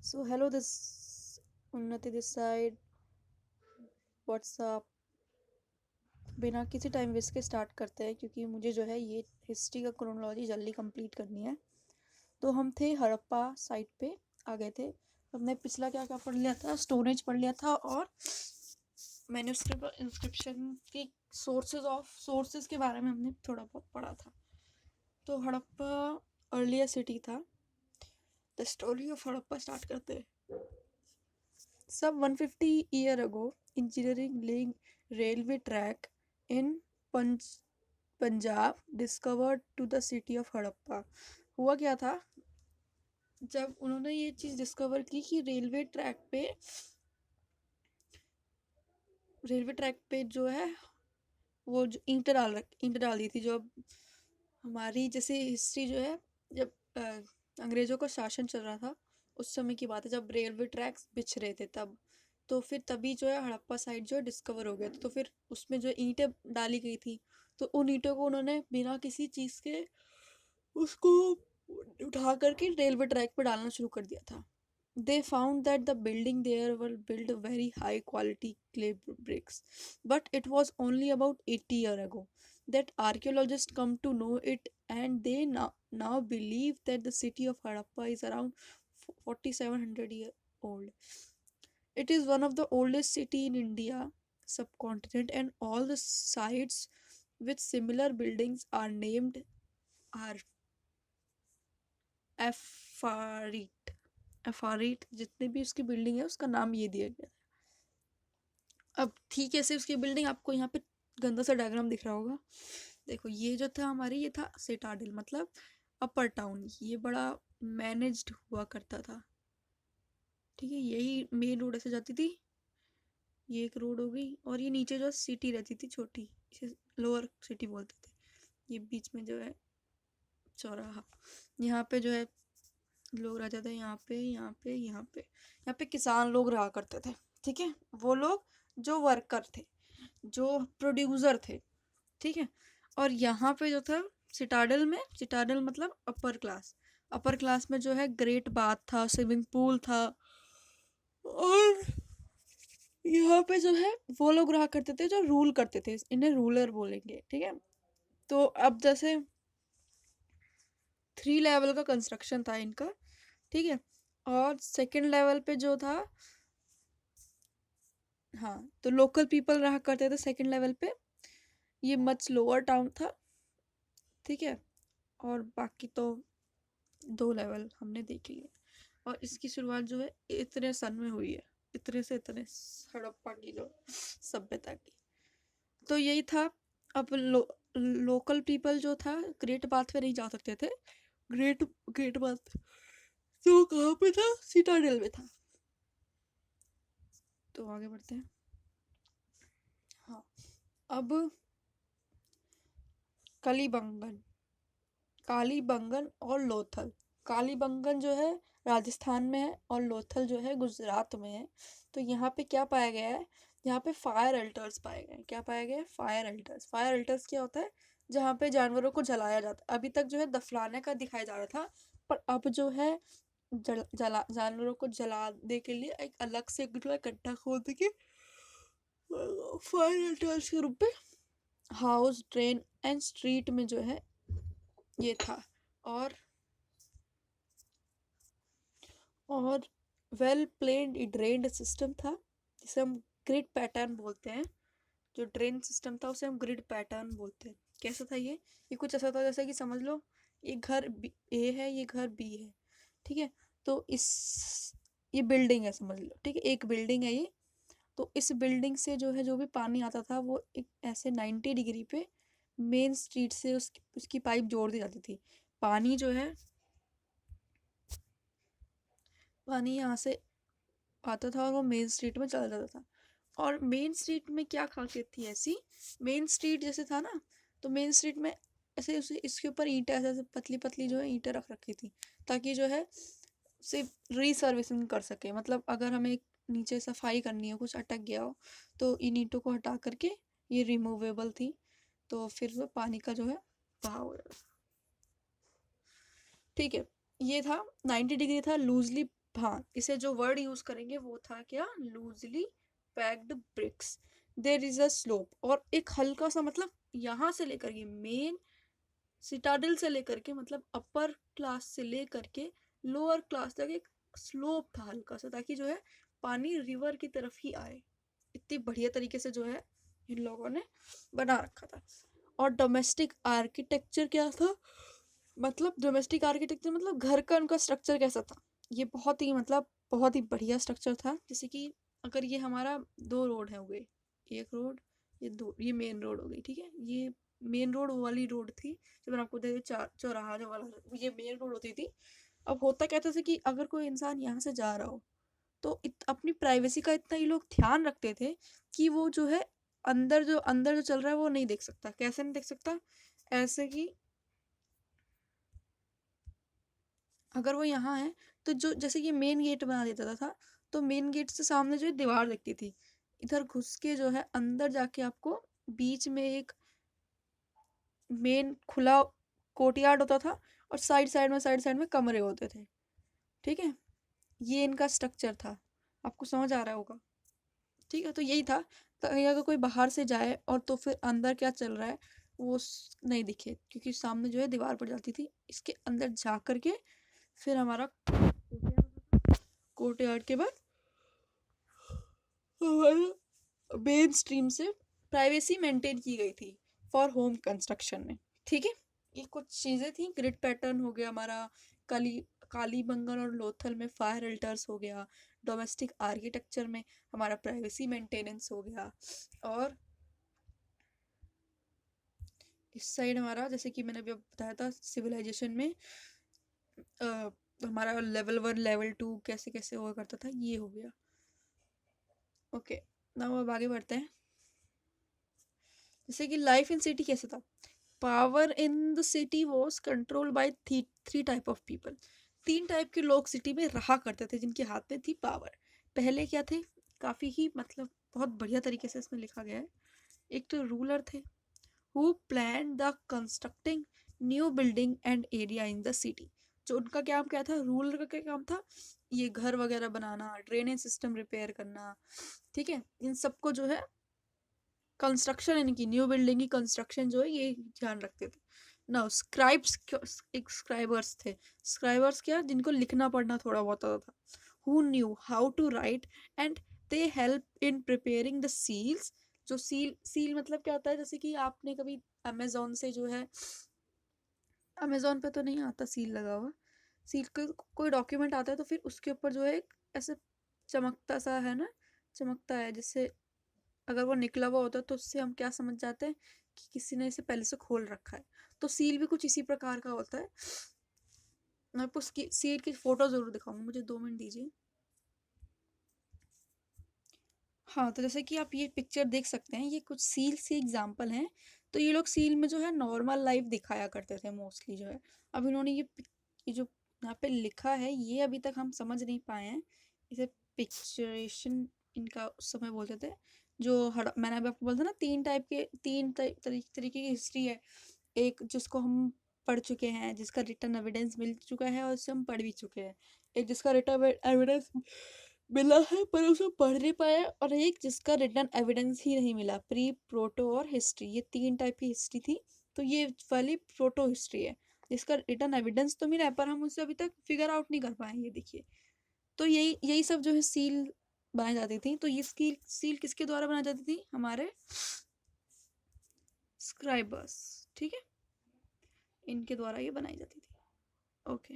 So hello, this Unnati this side. What's up? बिना किसी time waste के start करते हैं क्योंकि मुझे जो है ये हिस्ट्री का क्रोनोलॉजी जल्दी कंप्लीट करनी है। तो हम थे हड़प्पा साइट पे आ गए थे। हमने पिछला क्या क्या पढ़ लिया था, स्टोरेज पढ़ लिया था और मैन्युस्क्रिप्ट इंस्क्रिप्शन की सोर्सेज के बारे में हमने थोड़ा बहुत पढ़ा था। तो हड़प्पा अर्लियर सिटी था। The story of Harappa start करते हैं। Some 150 year ago, engineering laying railway track in Punjab discovered to the city of Harappa. हुआ क्या था जब उन्होंने ये चीज़ डिस्कवर की कि रेलवे ट्रैक पे जो है वो जो ईंट डाल दी थी। जो अब हमारी जैसे हिस्ट्री जो है, जब अंग्रेज़ों का शासन चल रहा था उस समय की बात है, जब रेलवे ट्रैक्स बिछ रहे थे तब। तो फिर तभी जो है हड़प्पा साइट जो है डिस्कवर हो गया था। तो फिर उसमें जो ईंटें डाली गई थी तो उन ईंटों को उन्होंने बिना किसी चीज़ के उसको उठा करके रेलवे ट्रैक पे डालना शुरू कर दिया था। They found that the building there were built very high quality clay bricks, but it was only about 80 years ago that archaeologists come to know it, and they now believe that the city of Harappa is around 4700 years old. It is one of the oldest city in India subcontinent, and all the sites with similar buildings are named are Afarit. अफारीट जितने भी उसकी building है उसका नाम ये दिया गया है। अब ठीक है, से उसकी बिल्डिंग आपको यहाँ पे गंदा सा डायग्राम दिख रहा होगा। देखो ये जो था हमारी, ये था सिटाडेल मतलब अपर टाउन। ये बड़ा मैनेज्ड हुआ करता था, ठीक है। यही मेन रोड ऐसे जाती थी, ये एक रोड हो गई, और ये नीचे जो सिटी रहती थी छोटी, इसे लोअर सिटी बोलते थे। ये बीच में जो है चौराहा, यहाँ पे जो है लोग रहते थे। यहाँ पे यहाँ पे यहाँ पे यहाँ पे किसान लोग रहा करते थे, ठीक है। वो लोग जो वर्कर थे, जो प्रोड्यूसर थे, ठीक है। और यहाँ पे जो था सिटाडल मतलब अपर क्लास में जो है ग्रेट बाथ था, स्विमिंग पूल था। और यहाँ पे जो है वो लोग रहा करते थे जो रूल करते थे, इन्हें रूलर बोलेंगे, ठीक है। तो अब जैसे 3 लेवल का कंस्ट्रक्शन था इनका, ठीक है। और सेकंड लेवल पे जो था, हाँ, तो लोकल पीपल रहा करते थे सेकंड लेवल पे। ये मच लोअर टाउन था, ठीक है। और बाकी तो 2 लेवल हमने देख लिए। और इसकी शुरुआत जो है इतने सन में हुई है, इतने से इतने हड़प्पा की जो सभ्यता की। तो यही था। अब लोकल पीपल जो था ग्रेट बाथ पे नहीं जा सकते थे। ग्रेट ग्रेट बाथ तो कहाँ पे था, सिटाडेल में था। तो आगे बढ़ते हैं। हाँ, अब कालीबंगन कालीबंगन और लोथल। कालीबंगन जो है राजस्थान में है और लोथल जो है गुजरात में है। तो यहाँ पे क्या पाया गया है, यहाँ पे फायर अल्टर्स पाए गए हैं। क्या पाया गया है? फायर अल्टर्स क्या होता है? जहाँ पे जानवरों को जलाया जाता है। अभी तक जो है दफनाने का दिखाया जा रहा था, पर अब जो है जानवरों को जलाने के लिए एक अलग से जो है गड्ढा खोद के फायर अल्टर्स के रूप में हाउस, ट्रेन एंड स्ट्रीट में जो है ये था। और और वेल प्लेन्ड ड्रेन्ड सिस्टम था, जिसे हम ग्रिड पैटर्न बोलते हैं। जो ड्रेन सिस्टम था उसे हम ग्रिड पैटर्न बोलते हैं। कैसा था ये कुछ ऐसा था जैसे कि समझ लो ये घर ए है, ये घर बी है, ठीक है। तो ये बिल्डिंग है समझ लो, ठीक है। एक बिल्डिंग है ये। तो इस बिल्डिंग से जो है जो भी पानी आता था वो एक ऐसे 90 डिग्री पे मेन स्ट्रीट से उसकी पाइप जोड़ दी जाती थी। पानी जो है पानी यहाँ से आता था और वो मेन स्ट्रीट में चला जाता था। और मेन स्ट्रीट में क्या खासियत थी ऐसी, मेन स्ट्रीट जैसे था ना, तो मेन स्ट्रीट में ऐसे उसे इसके ऊपर ईंटें ऐसे पतली पतली जो है ईंटें रख रखी थी, ताकि जो है सिर्फ रीसर्विसिंग कर सके। मतलब अगर हमें नीचे सफाई करनी हो, कुछ अटक गया हो, तो इन ईंटों को हटा करके ये रिमूवेबल थी, तो फिर वो पानी का जो है बहाव हो जाता, ठीक है। ये था 90 डिग्री था, लूजली हाँ, इसे जो वर्ड यूज करेंगे वो था क्या, loosely packed bricks. There is a slope, और एक हल्का सा मतलब यहाँ से लेकर के मेन सिटाडल से लेकर के मतलब अपर क्लास से लेकर के लोअर क्लास तक एक स्लोप था हल्का सा, ताकि जो है पानी रिवर की तरफ ही आए। इतनी बढ़िया तरीके से जो है इन लोगों ने बना रखा था। और डोमेस्टिक आर्किटेक्चर क्या था, मतलब डोमेस्टिक आर्किटेक्चर मतलब घर का उनका स्ट्रक्चर कैसा था, ये बहुत ही मतलब बहुत ही बढ़िया स्ट्रक्चर था। जैसे कि अगर ये हमारा दो रोड है हो गए, एक रोड, ये दो, ये मेन रोड हो गई, ठीक है, ये मेन रोड वाली रोड थी जो मैंने आपको बताया, चौराहा जो वाला ये मेन रोड होती थी। अब होता क्या था कि अगर कोई इंसान यहाँ से जा रहा हो तो अपनी प्राइवेसी का इतना ये लोग ध्यान रखते थे कि वो जो है अंदर जो चल रहा है वो नहीं देख सकता। कैसे नहीं देख सकता, ऐसे कि अगर वो यहाँ है तो जो जैसे कि मेन गेट बना देता था, तो मेन गेट से सामने जो है दीवार दिखती थी, इधर घुस के जो है अंदर जाके आपको बीच में एक मेन खुला कोर्टयार्ड होता था, और साइड साइड में कमरे होते थे, ठीक है। ये इनका स्ट्रक्चर था, आपको समझ आ रहा होगा, ठीक है। तो यही था, ताकि अगर कोई बाहर से जाए और तो फिर अंदर क्या चल रहा है वो नहीं दिखे, क्योंकि सामने जो है दीवार पड़ जाती थी। इसके अंदर जा करके फिर हमारा कोर्टयार्ड के बाद मेन स्ट्रीम से प्राइवेसी मेंटेन की गई थी फॉर होम कंस्ट्रक्शन में, ठीक है। ये कुछ चीज़ें थी, ग्रिड पैटर्न हो गया हमारा, काली कालीबंगन और लोथल में फायर अल्टर्स हो गया, डोमेस्टिक आर्किटेक्चर में हमारा प्राइवेसी मेंटेनेंस हो गया, और इस साइड हमारा जैसे कि मैंने अभी बताया था सिविलाइजेशन में हमारा लेवल 1 लेवल 2 कैसे कैसे हुआ करता था, ये हो गया। ओके, नाउ अब आगे बढ़ते हैं। जैसे कि लाइफ इन सिटी कैसे था, power in the city was control by three type of people. तीन टाइप के लोग सिटी में रहा करते थे जिनके हाथ में थी पावर। पहले क्या थे, काफ़ी ही मतलब बहुत बढ़िया तरीके से इसमें लिखा गया है। एक तो रूलर थे, who plan the constructing new building and area in the city. जो उनका काम क्या था, रूलर का क्या काम था, ये घर वगैरह बनाना, ड्रेनेज सिस्टम रिपेयर करना, ठीक है, इन सबको जो है कंस्ट्रक्शन, इनकी न्यू बिल्डिंग की कंस्ट्रक्शन जो है ये ध्यान रखते थे। नाउ एक स्क्राइबर्स थे। स्क्राइबर्स क्या, जिनको लिखना पढ़ना थोड़ा बहुत आता था, who knew how to write and they help in preparing the seals. जो सील मतलब क्या होता है, जैसे कि आपने कभी अमेजोन से जो है, अमेजोन पे तो नहीं आता सील लगा हुआ, सील कोई डॉक्यूमेंट आता है तो फिर उसके ऊपर जो है एक ऐसे चमकता सा है ना, चमकता है, जिससे अगर वो निकला हुआ होता है तो उससे हम क्या समझ जाते हैं कि किसी ने इसे पहले से खोल रखा है। तो सील भी कुछ इसी प्रकार का होता है। मैं आपको सील की फोटो जरूर दिखाऊंगी, मुझे 2 मिनट दीजिए। हाँ, तो जैसे कि आप ये पिक्चर देख सकते हैं, ये कुछ सील से एग्जाम्पल हैं। तो ये लोग सील में जो है नॉर्मल लाइफ दिखाया करते थे मोस्टली जो है। अब इन्होंने ये जो यहाँ पे लिखा है ये अभी तक हम समझ नहीं पाए हैं, इसे पिक्चरेशन इनका उस समय बोलते थे। जो मैंने अभी आपको बोला था ना, तीन तरीके की हिस्ट्री है। एक जिसको हम पढ़ चुके हैं, जिसका रिटर्न एविडेंस मिल चुका है और उसे हम पढ़ भी चुके हैं। एक जिसका रिटर्न एविडेंस मिला है पर उसे पढ़ नहीं पाया, और एक जिसका रिटर्न एविडेंस ही नहीं मिला, प्री प्रोटो और हिस्ट्री, ये तीन टाइप की हिस्ट्री थी। तो ये वाली प्रोटो हिस्ट्री है, जिसका रिटर्न एविडेंस तो मिला है पर हम उसे अभी तक फिगर आउट नहीं कर पाए, ये देखिए। तो यही यही सब जो है सील बनाई जाती थी। तो ये सील किसके द्वारा बनाई जाती थी, हमारे स्क्राइबर्स, ठीक है, इनके द्वारा ये बनाई जाती थी। Okay,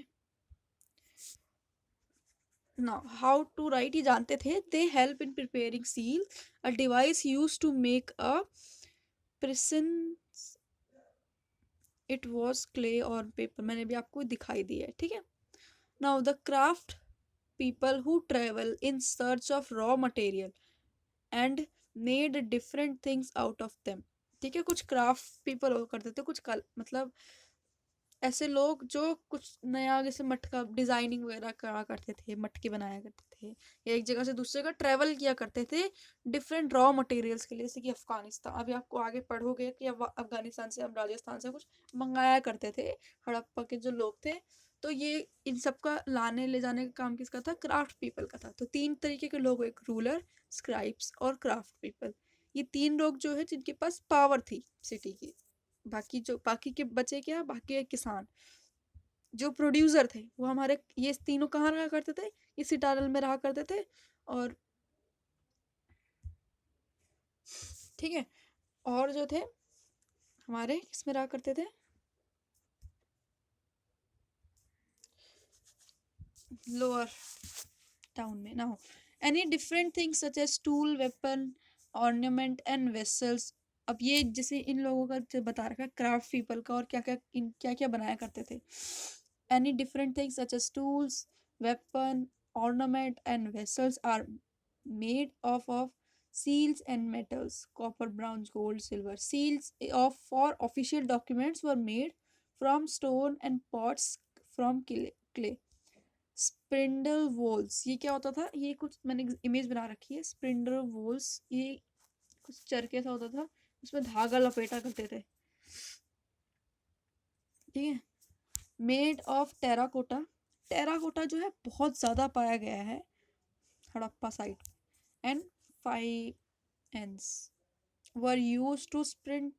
now how to write ये जानते थे। They help in preparing seal, a device use to make a presence, it was clay और पेपर, मैंने भी आपको दिखाई दिया है, ठीक है। Now the craft people who travel in search of raw material and made different things out of them, ठीक है। कुछ क्राफ्ट पीपल हो करते थे, कुछ मतलब ऐसे लोग जो कुछ नया जैसे मटका डिजाइनिंग वगैरह करा करते थे, मटके बनाया करते थे, या एक जगह से दूसरी जगह ट्रेवल किया करते थे डिफरेंट रॉ मटेरियल्स के लिए। जैसे कि अफगानिस्तान, अभी आपको आगे पढ़ोगे कि अफगानिस्तान से हम राजस्थान से कुछ मंगाया करते थे, हड़प्पा के जो लोग थे तो ये इन सब का लाने ले जाने का काम किसका था? क्राफ्ट पीपल का था। तो 3 तरीके के लोग, एक रूलर, स्क्राइब्स और क्राफ्ट पीपल। ये 3 लोग जो है जिनके पास पावर थी सिटी की। बाकी के बचे क्या? बाकी के किसान जो प्रोड्यूसर थे वो हमारे, ये तीनों कहाँ रहा करते थे? ये सिटाडल में रहा करते थे। और ठीक है, और जो थे हमारे किसमें रहा करते थे? लोअर टाउन में। Now any different things such as tool, weapon, ornament and vessels. अब ये जैसे इन लोगों का जो बता रखा है क्राफ्ट पीपल का, और क्या क्या बनाया करते थे। Any different things such as tools, weapon, ornament and vessels are made of seals and metals, copper, bronze, gold, silver. Seals of for official documents were made from stone and pots from clay. स्प्रिंडल वोल्स, ये क्या होता था? ये कुछ मैंने image बना रखी है। स्प्रिंडल वोल्स ये कुछ चरखे सा होता था, उसमें धागा लपेटा करते थे, ठीक है। Made of terracotta. टेराकोटा जो है बहुत ज़्यादा पाया गया है Harappa site. And five ends were use to sprint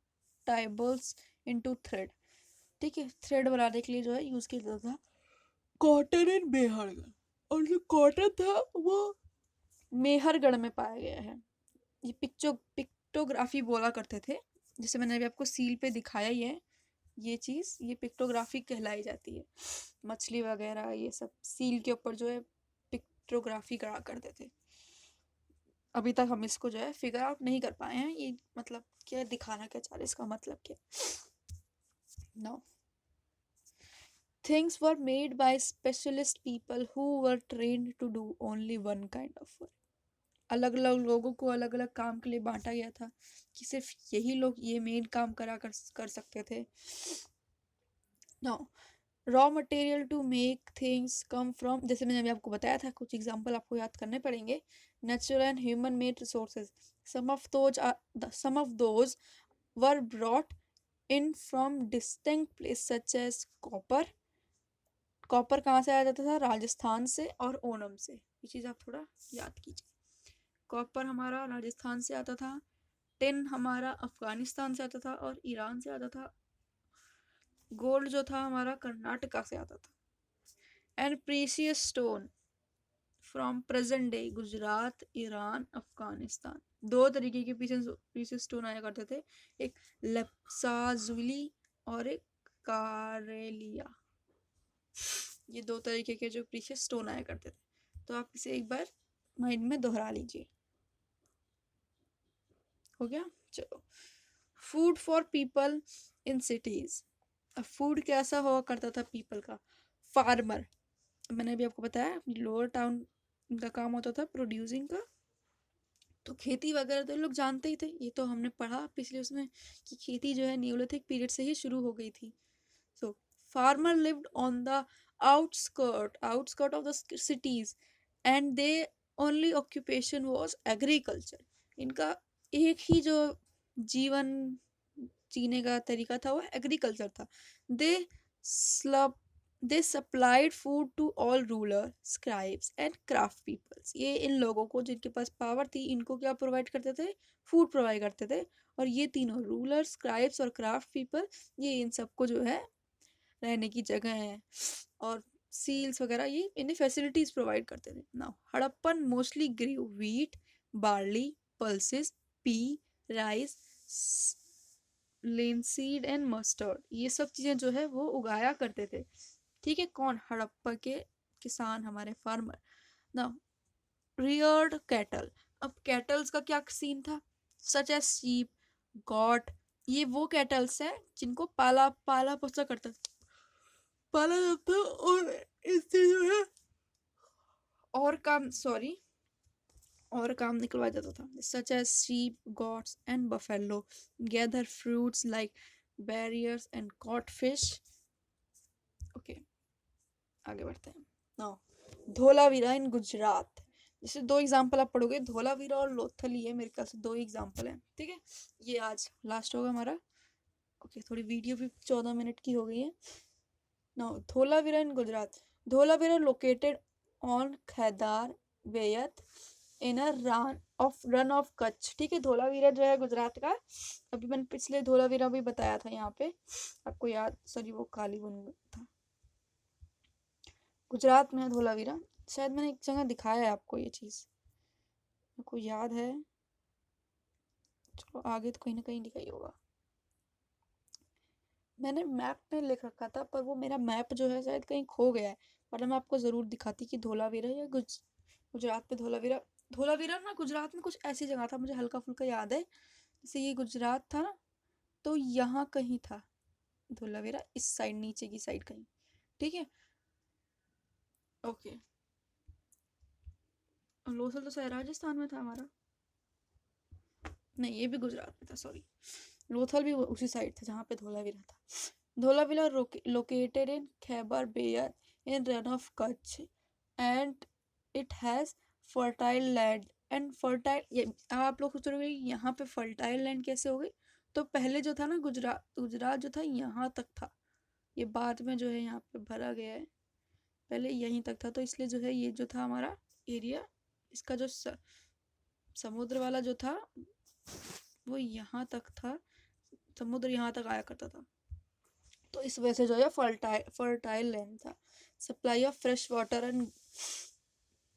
टाइबल्स इनटू थ्रेड। ठीक है, थ्रेड बनाने के लिए जो है यूज किया जाता था कॉटन एंड मेहरगढ़। और जो कॉटन था वो मेहरगढ़ में पाया गया है। ये पिक्टोग्राफी बोला करते थे, जैसे मैंने अभी आपको सील पे दिखाया ही है। ये चीज़, ये पिक्टोग्राफी कहलाई जाती है। मछली वगैरह ये सब सील के ऊपर जो है पिक्टोग्राफी करा करते थे। अभी तक हम इसको जो है फिगर आउट नहीं कर पाए हैं, ये मतलब क्या दिखाना क्या चाह रहे, इसका मतलब क्या। No, things were made by specialist people who were trained to do only one kind of work. अलग अलग लोगों को अलग अलग काम के लिए बांटा गया था कि सिर्फ यही लोग ये मेन काम कर सकते थे। No, raw material to make things come from, जैसे मैंने अभी आपको बताया था, कुछ एग्जांपल आपको याद करने पड़ेंगे। Natural and human made resources, some of those were brought in from distinct places such as copper. Copper कहाँ से आया जाता था? राजस्थान से और ओनम से। ये चीज़ आप थोड़ा याद कीजिए। कॉपर हमारा राजस्थान से आता था, टिन हमारा अफगानिस्तान से आता था और ईरान से आता था। गोल्ड जो था हमारा कर्नाटका से आता था। And precious stone from present day Gujarat, Iran, Afghanistan. 2 तरीके के प्रीशियस स्टोन आया करते थे, एक लेप्साजुली और एक कारेलिया। ये 2 तरीके के जो प्रीशियस स्टोन आया करते थे। तो आप इसे एक बार माइंड में दोहरा लीजिए। हो गया? चलो, food for people in cities. अब फूड कैसा हुआ करता था पीपल का? फार्मर, मैंने अभी आपको बताया लोअर टाउन का काम होता था प्रोड्यूसिंग का, तो खेती वगैरह तो लोग जानते ही थे। ये तो हमने पढ़ा पिछले उसमें कि खेती जो है न्यूलिथिक पीरियड से ही शुरू हो गई थी। So farmer lived on the outskirt of the cities and they only occupation was agriculture. इनका एक ही जो जीवन जीने का तरीका था वो एग्रीकल्चर था। They they supplied food to all ruler, scribes and craft peoples. ये इन लोगों को जिनके पास पावर थी इनको क्या प्रोवाइड करते थे? फूड प्रोवाइड करते थे। और ये तीनों रूलर, स्क्राइब्स और क्राफ्ट पीपल, ये इन सबको जो है रहने की जगह है और सील्स वगैरह ये इन्हें फैसिलिटीज प्रोवाइड करते थे। Now Harappan mostly grew wheat, barley, pulses, pea, rice, linseed and mustard. ये सब चीज़ें जो है वो उगाया करते थे। ठीक है, कौन? हड़प्पा के किसान, हमारे फार्मर। Now reared cattle. अब कैटल्स का क्या सीन था? Such as sheep, goat. ये वो कैटल्स हैं जिनको पाला पोसा करता पाला जाता और इससे जो है और काम निकलवाया जाता था। Such as sheep, goats and buffalo gather fruits like berries and caught fish. Okay, आगे बढ़ते हैं। Now Dholavira in Gujarat. जैसे 2 एग्जाम्पल आप पढ़ोगे, धोलावीरा और लोथल, ये मेरे ख्याल से 2 एग्जाम्पल हैं। ठीक है, ये आज लास्ट होगा हमारा। ओके, थोड़ी वीडियो भी 14 मिनट की हो गई है। Now, Dholavira in Gujarat. Dholavira located on Khedar Bayat in a run of Kutch. ठीक है, धोलावीरा जो है गुजरात का, अभी मैंने पिछले धोलावीरा भी बताया था यहाँ पे, आपको याद, सॉरी वो कालीबंग था, गुजरात में है धोलावीरा। शायद मैंने एक जगह दिखाया है आपको ये चीज़, आपको याद है, चलो आगे तो कहीं ना कहीं दिखाई होगा, मैंने मैप में लिख रखा था पर वो मेरा मैप जो है शायद कहीं खो गया है, वरना मैं आपको ज़रूर दिखाती कि धोलावीरा या गुजरात पे धोलावीरा। धोलावीरा ना गुजरात में कुछ ऐसी जगह था, मुझे हल्का फुल्का याद है, जैसे ये गुजरात था ना, तो यहाँ कहीं था धोलावीरा, इस साइड नीचे की साइड कहीं, ठीक है, ओके। लोथल तो शायद राजस्थान में था हमारा, नहीं ये भी गुजरात में था, सॉरी, लोथल भी उसी साइड था जहाँ पे धोलावीरा था। Dholavira located in Khyber Bayat in run of Kutch and it has fertile land and fertile, ये अब आप लोग सोच रहे हो यहाँ पे फर्टाइल लैंड कैसे हो गई, तो पहले जो था ना गुजरात जो था यहाँ तक था, ये बाद में जो है यहाँ पे भरा गया है, पहले यहीं तक था, तो इसलिए जो है ये जो था हमारा एरिया, इसका जो समुद्र वाला जो था वो यहाँ तक था, समुद्र यहाँ तक आया करता था, तो इस वजह से जो है फर्टाइल लैंड था। Supply of fresh water and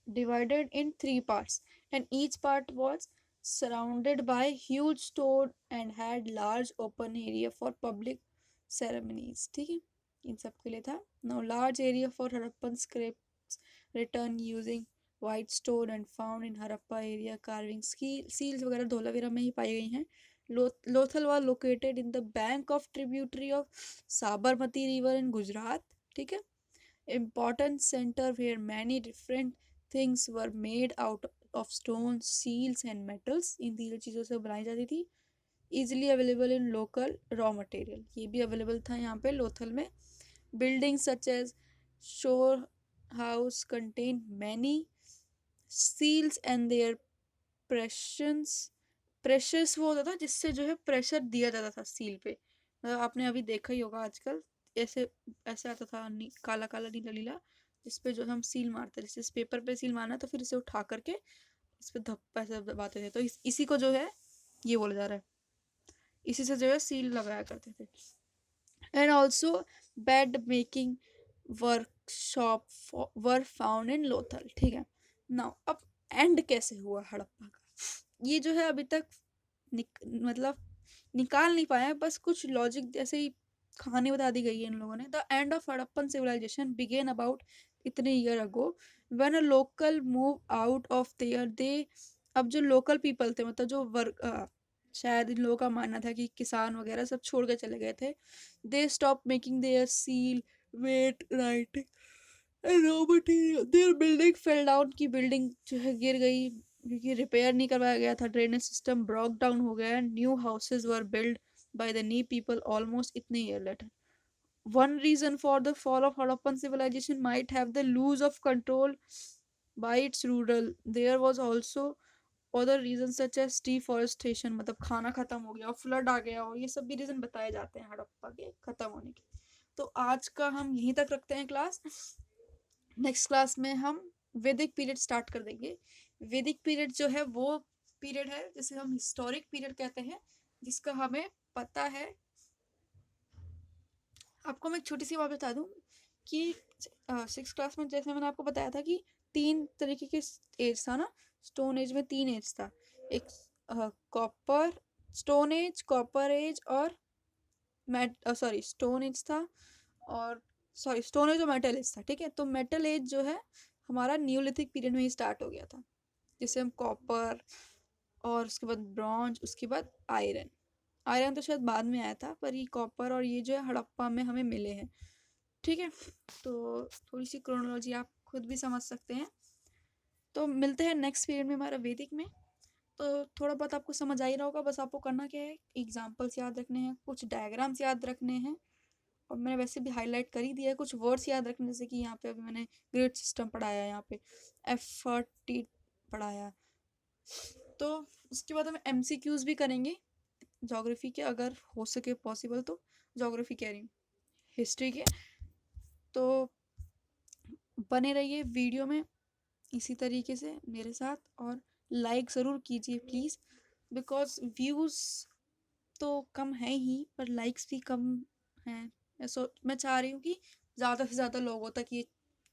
divided in 3 parts and each part was surrounded by huge stone and had large open area for public ceremonies, ठीक है, इन सब के लिए था। Now large area for Harappan scripts written using white stone and found in Harappa area carving seals वगैरह धोलावीरा में ही पाई गई हैं। Lothal was located in the bank of tributary of Sabarmati river in Gujarat, ठीक है, important center where many different things were made out of stone, seals and metals, इन तीनों चीज़ों से बनाई जाती थी। easily available in local raw material, ये भी available था यहाँ पे लोथल में। buildings such as shore house contained many seals and their precious वो होता था जिससे जो है प्रेशर दिया जाता था सील पे, मतलब आपने अभी देखा ही होगा आजकल ऐसे ऐसे आता था काला काला नीला नीला, जिस पे जो हम सील मारते, जैसे इस पेपर पे सील मारना तो फिर इसे उठा करके इस पे धप्पा ऐसे दबाते थे, तो इसी को जो है ये बोला जा रहा है, इसी से जो है सील लगाया करते थे। And also bed making workshop were found in Lothal, ठीक है। नाउ अब एंड कैसे हुआ हड़प्पा का, ये जो है अभी तक मतलब निकाल नहीं पाया, बस कुछ लॉजिक जैसे ही कहानी बता दी गई है इन लोगों ने। The end of Harappan civilization began about इतने year ago when a local move out of there they, अब जो लोकल पीपल थे, मतलब जो वर्क शायद इन लोगों का मानना था कि किसान वगैरह सब छोड़ के चले गए थे, they stop making their seal weight writing raw material, their building fell down, की बिल्डिंग जो है गिर गई क्योंकि रिपेयर नहीं करवाया गया था, ड्रेनेज सिस्टम ब्रोक डाउन हो गया, new houses were build by the new people almost इतने year later. One reason for the fall of Harappan civilization might have the lose of control by its rural, there was also other reason such as deforestation, मतलब खाना खत्म हो गया, flood आ गया, और ये सब भी रीजन बताए जाते हैं हड़प्पा के खत्म होने के। तो आज का हम यहीं तक रखते हैं क्लास, नेक्स्ट क्लास में हम वैदिक पीरियड स्टार्ट कर देंगे। वैदिक पीरियड जो है वो पीरियड है जिसे हम हिस्टोरिक पीरियड कहते हैं, जिसका हमें पता है। आपको मैं एक छोटी सी बात बता दूं कि 6th क्लास में जैसे मैंने आपको बताया था कि 3 तरीके के एज था ना, स्टोन एज में 3 एज था, एक copper stone age, copper age और सॉरी स्टोन एज था, और सॉरी स्टोन एज और मेटल एज था, ठीक है। तो मेटल एज जो है हमारा न्यूलिथिक पीरियड में ही स्टार्ट हो गया था, जिसे हम कॉपर और उसके बाद ब्रॉन्ज, उसके बाद आयरन, आयरन तो शायद बाद में आया था, पर ये कॉपर और ये जो है हड़प्पा में हमें मिले हैं, ठीक है। तो थोड़ी सी क्रोनोलॉजी आप खुद भी समझ सकते हैं। तो मिलते हैं नेक्स्ट पीरियड में हमारा वैदिक में। तो थोड़ा बहुत आपको समझ आ ही रहा होगा, बस आपको करना क्या है, एग्जाम्पल्स याद रखने हैं, कुछ डायग्राम्स याद रखने हैं, और मैंने वैसे भी हाईलाइट कर ही दिया है, कुछ वर्ड्स याद रखने, जैसे कि यहाँ पे अभी मैंने ग्रेड सिस्टम पढ़ाया, यहाँ पे F40 पढ़ाया। तो उसके बाद हम MCQs भी करेंगे ज्योग्राफी के, अगर हो सके पॉसिबल तो, ज्योग्राफी कह रही हूँ, हिस्ट्री के। तो बने रहिए वीडियो में इसी तरीके से मेरे साथ, और लाइक ज़रूर कीजिए प्लीज़, बिकॉज व्यूज़ तो कम है ही पर लाइक्स भी कम हैं। मैं चाह रही हूँ कि ज़्यादा से ज़्यादा लोगों तक ये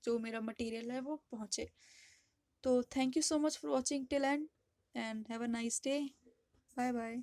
जो मेरा मटेरियल है वो पहुँचे। तो thank you so much for watching till end have a nice day. Bye bye.